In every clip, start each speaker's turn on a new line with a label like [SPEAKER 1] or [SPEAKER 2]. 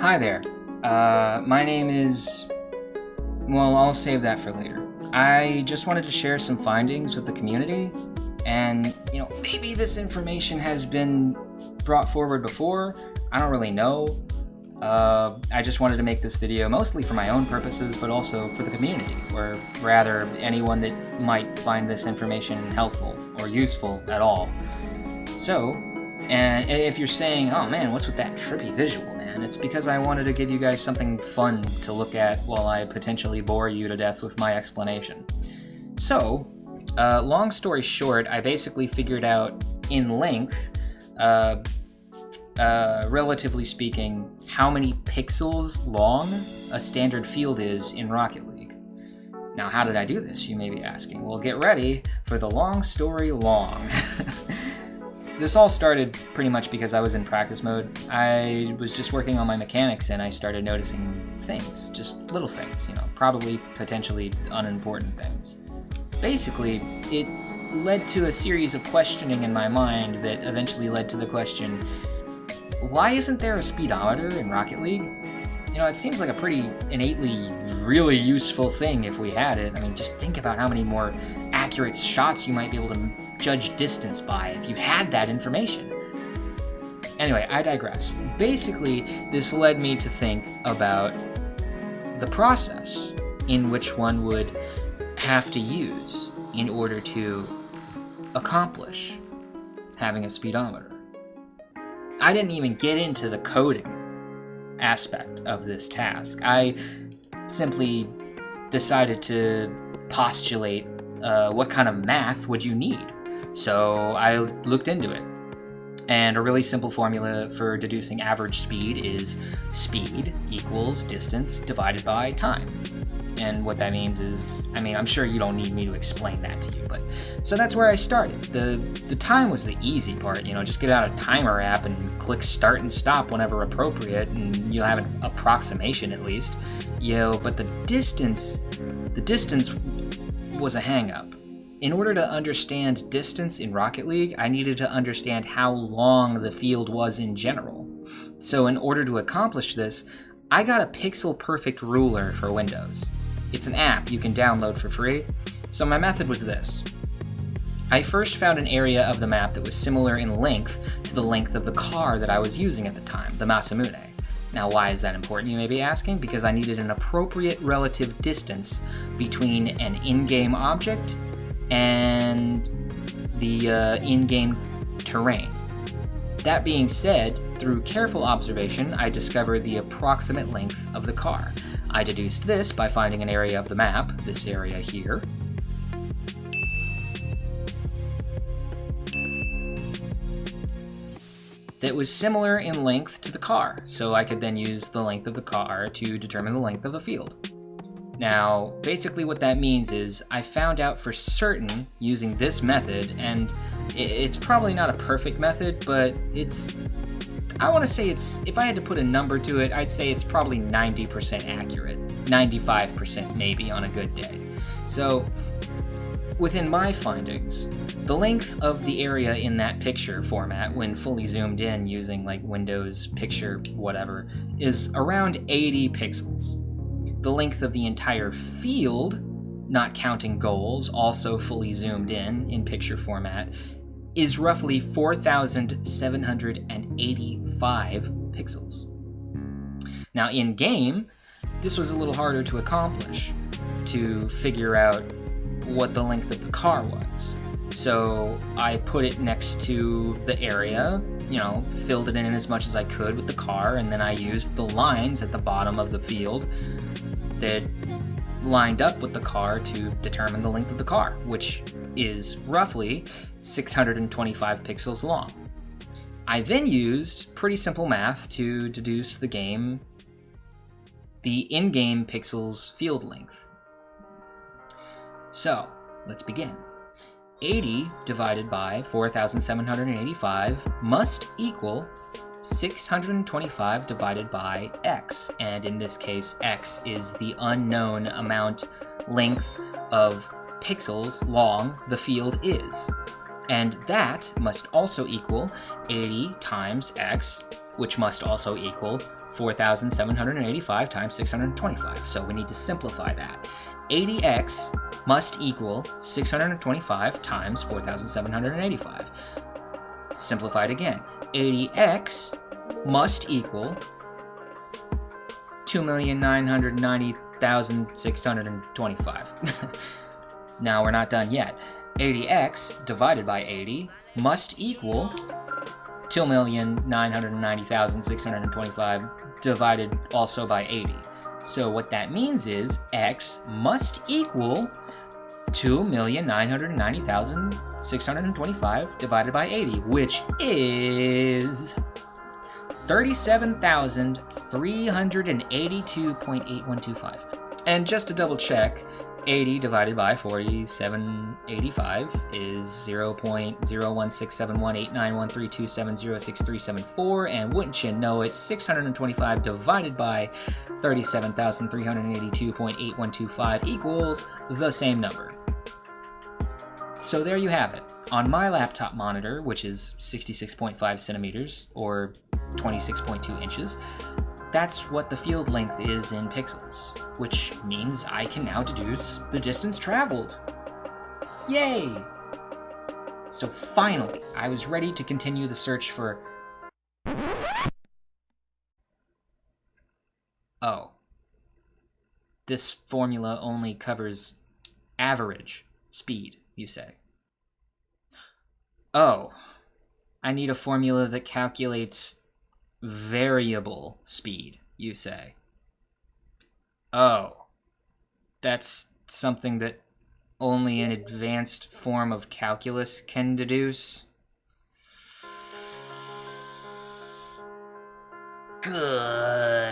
[SPEAKER 1] Hi there. My name is... Well, I'll save that for later. I just wanted to share some findings with the community, and, maybe this information has been brought forward before. I don't really know. I just wanted to make this video mostly for my own purposes, but also for the community, or rather, anyone that might find this information helpful or useful at all. So, and if you're saying, oh man, what's with that trippy visual, man? It's because I wanted to give you guys something fun to look at while I potentially bore you to death with my explanation. So, long story short, I basically figured out in length, relatively speaking, how many pixels long a standard field is in Rocket League. Now, how did I do this, you may be asking? Well, get ready for the long story long. This all started pretty much because I was in practice mode. I was just working on my mechanics and I started noticing things, just little things, probably potentially unimportant things. Basically, it led to a series of questioning in my mind that eventually led to the question, why isn't there a speedometer in Rocket League? It seems like a pretty innately really useful thing if we had it. I mean, just think about how many more accurate shots you might be able to judge distance by if you had that information. Anyway, I digress. Basically, this led me to think about the process in which one would have to use in order to accomplish having a speedometer. I didn't even get into the coding aspect of this task. I simply decided to postulate what kind of math would you need. So I looked into it. And a really simple formula for deducing average speed is speed equals distance divided by time. And what that means is, I'm sure you don't need me to explain that to you, but so that's where I started. The time was the easy part, just get out a timer app and click start and stop whenever appropriate, and you'll have an approximation at least. But the distance was a hang-up. In order to understand distance in Rocket League, I needed to understand how long the field was in general. So in order to accomplish this, I got a pixel-perfect ruler for Windows. It's an app you can download for free. So my method was this. I first found an area of the map that was similar in length to the length of the car that I was using at the time, the Masamune. Now, why is that important, you may be asking? Because I needed an appropriate relative distance between an in-game object and the in-game terrain. That being said, through careful observation, I discovered the approximate length of the car. I deduced this by finding an area of the map, this area here, that was similar in length to the car, so I could then use the length of the car to determine the length of the field. Now, basically what that means is I found out for certain using this method, and it's probably not a perfect method, but I want to say if I had to put a number to it, I'd say it's probably 90% accurate, 95% maybe on a good day. So, within my findings, the length of the area in that picture format, when fully zoomed in using like Windows picture whatever, is around 80 pixels. The length of the entire field, not counting goals, also fully zoomed in picture format, is roughly 4,785 pixels. Now in game, this was a little harder to accomplish, to figure out what the length of the car was. So I put it next to the area, filled it in as much as I could with the car, and then I used the lines at the bottom of the field that lined up with the car to determine the length of the car, which is roughly 625 pixels long. I then used pretty simple math to deduce the in-game pixels field length. So, let's begin. 80 divided by 4,785 must equal 625 divided by x, and in this case, x is the unknown length of pixels long the field is. And that must also equal 80 times x, which must also equal 4,785 times 625. So we need to simplify that. 80x must equal 625 times 4,785. Simplified again. 80x must equal 2,990,625. Now we're not done yet. 80x divided by 80 must equal 2,990,625 divided also by 80. So what that means is x must equal 2,990,625 divided by 80, which is 37,382.8125. And just to double check, 80 divided by 4785 is 0.0167189132706374, and wouldn't you know it, 625 divided by 37,382.8125 equals the same number. So there you have it. On my laptop monitor, which is 66.5 centimeters or 26.2 inches, that's what the field length is in pixels, which means I can now deduce the distance traveled. Yay! So finally, I was ready to continue the search for... Oh. This formula only covers average speed, you say. Oh. I need a formula that calculates variable speed, you say. Oh. That's something that only an advanced form of calculus can deduce? Good.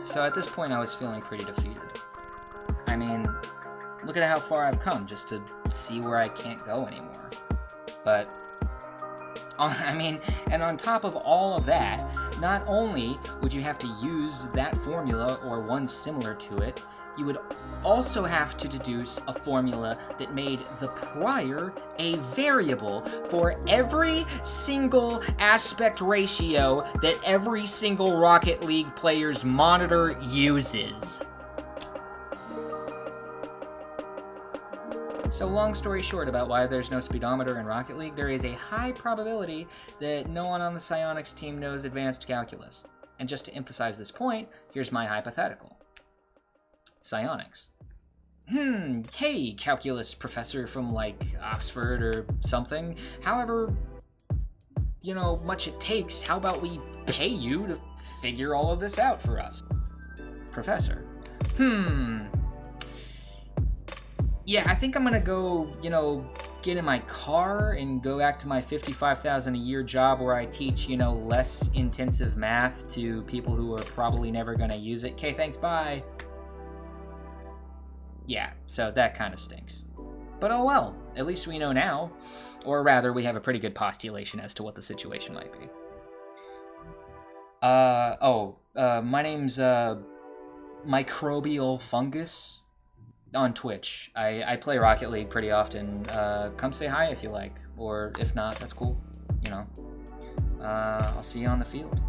[SPEAKER 1] So at this point I was feeling pretty defeated. I mean, look at how far I've come just to see where I can't go anymore. But, and on top of all of that, not only would you have to use that formula or one similar to it, you would also have to deduce a formula that made the prior a variable for every single aspect ratio that every single Rocket League player's monitor uses. So long story short about why there's no speedometer in Rocket League, there is a high probability that no one on the psionics team knows advanced calculus. And just to emphasize this point, here's my hypothetical. Psionics. Hey, calculus professor from, like, Oxford or something. However, much it takes, how about we pay you to figure all of this out for us? Professor. Yeah, I think I'm gonna go, get in my car and go back to my $55,000 a year job where I teach, less intensive math to people who are probably never gonna use it. Okay, thanks, bye. Yeah, so that kind of stinks. But oh well, at least we know now. Or rather, we have a pretty good postulation as to what the situation might be. My name's, Microbial Fungus. On Twitch. I play Rocket League pretty often. Come say hi if you like, or if not, that's cool. I'll see you on the field.